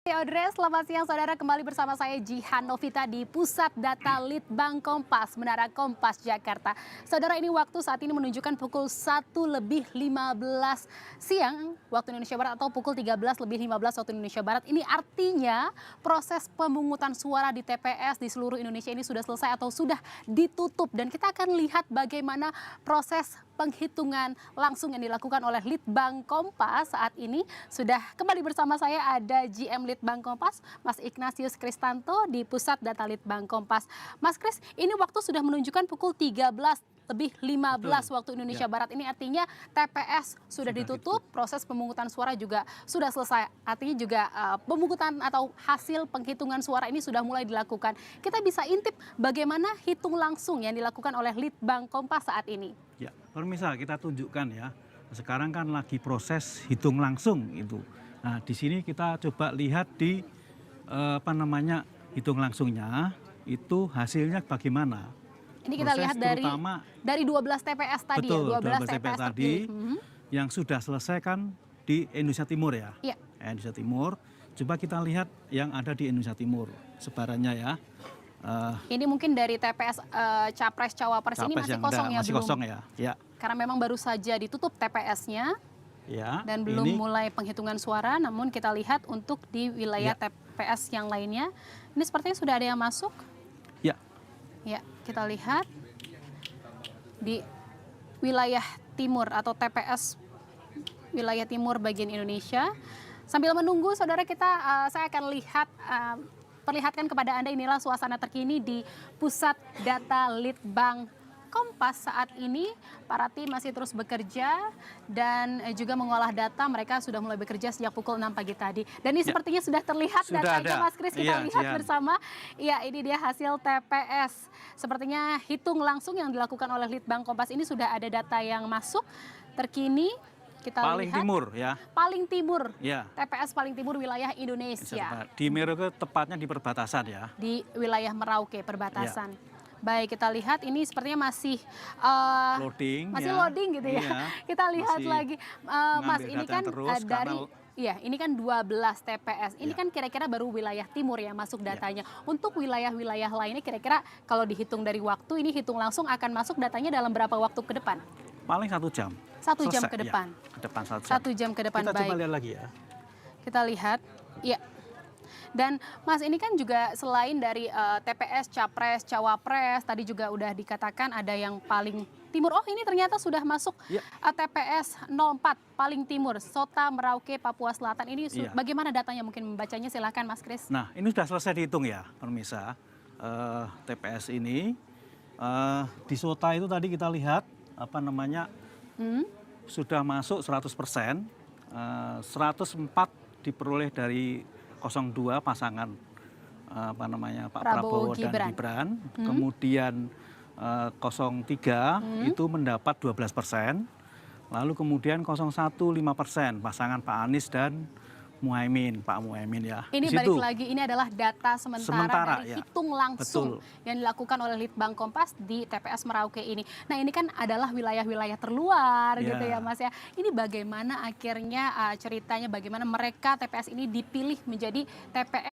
Audrey, selamat siang saudara, kembali bersama saya Jihan Novita di Pusat Data Litbang Kompas, Menara Kompas, Jakarta. Saudara, ini waktu saat ini menunjukkan pukul 1:15 siang waktu Indonesia Barat atau pukul 13:15 waktu Indonesia Barat. Ini artinya proses pemungutan suara di TPS di seluruh Indonesia ini sudah selesai atau sudah ditutup. Dan kita akan lihat bagaimana proses penghitungan langsung yang dilakukan oleh Litbang Kompas saat ini. Sudah kembali bersama saya ada GM Litbang Kompas, Mas Ignatius Kristanto di Pusat Data Litbang Kompas. Mas Kris, ini waktu sudah menunjukkan pukul 13:15 waktu Indonesia Barat. Ini artinya TPS sudah ditutup, proses pemungutan suara juga sudah selesai. Artinya juga pemungutan atau hasil penghitungan suara ini sudah mulai dilakukan. Kita bisa intip bagaimana hitung langsung yang dilakukan oleh Litbang Kompas saat ini. Ya, pemirsa, kita tunjukkan ya. Sekarang kan lagi proses hitung langsung itu. Nah, di sini kita coba lihat di hitung langsungnya itu hasilnya bagaimana. Ini kita lihat dari 12 TPS tadi, betul, ya, 12 TPS tadi yang sudah selesai kan di Indonesia Timur ya. Iya. Indonesia Timur. Coba kita lihat yang ada di Indonesia Timur sebarannya ya. Ini mungkin dari TPS Capres Cawapres ini masih kosong ya, masih belum? Kosong ya. Ya. Karena memang baru saja ditutup TPS-nya. Ya, dan belum mulai penghitungan suara, namun kita lihat untuk di wilayah TPS yang lainnya, ini sepertinya sudah ada yang masuk. Ya. Ya, kita lihat di wilayah timur atau TPS wilayah timur bagian Indonesia. Sambil menunggu, saudara, saya akan perlihatkan kepada Anda inilah suasana terkini di Pusat Data Litbang Kompas saat ini. Para tim masih terus bekerja dan juga mengolah data. Mereka sudah mulai bekerja sejak pukul 6 pagi tadi. Dan ini sepertinya sudah terlihat datanya, Mas Kris, kita lihat bersama. Iya, ini dia hasil TPS. Sepertinya hitung langsung yang dilakukan oleh Litbang Kompas ini sudah ada data yang masuk terkini. Kita paling lihat, timur ya. Paling timur, ya. TPS paling timur wilayah Indonesia. Di Merauke tepatnya di perbatasan ya. Di wilayah Merauke, perbatasan. Ya. Baik, kita lihat ini sepertinya masih loading gitu ya. Kita lihat lagi, Mas, ini kan ini kan 12 TPS. Ini kan kira-kira baru wilayah timur ya masuk datanya. Untuk wilayah-wilayah lainnya kira-kira kalau dihitung dari waktu, ini hitung langsung akan masuk datanya dalam berapa waktu ke depan? Paling 1 jam. 1 jam ke depan. Ke depan 1 jam. 1 jam ke depan. Kita coba lihat lagi ya. Kita lihat, ya. Dan Mas, ini kan juga selain dari TPS Capres Cawapres, tadi juga udah dikatakan ada yang paling timur. Oh, ini ternyata sudah masuk TPS 04 paling timur, Sota, Merauke, Papua Selatan. Ini bagaimana datanya, mungkin membacanya, silahkan Mas Kris. Nah, ini sudah selesai dihitung ya, pemirsa. TPS ini di Sota itu tadi kita lihat sudah masuk 100%. 104 diperoleh dari 02 pasangan Pak Prabowo dan Gibran. Kemudian 03 itu mendapat 12%. Lalu kemudian 01 5% pasangan Pak Anies dan Pak Muhaimin ya. Ini balik lagi, ini adalah data sementara dari hitung langsung yang dilakukan oleh Litbang Kompas di TPS Merauke ini. Nah, ini kan adalah wilayah-wilayah terluar gitu ya, Mas ya. Ini bagaimana akhirnya ceritanya, bagaimana mereka TPS ini dipilih menjadi TPS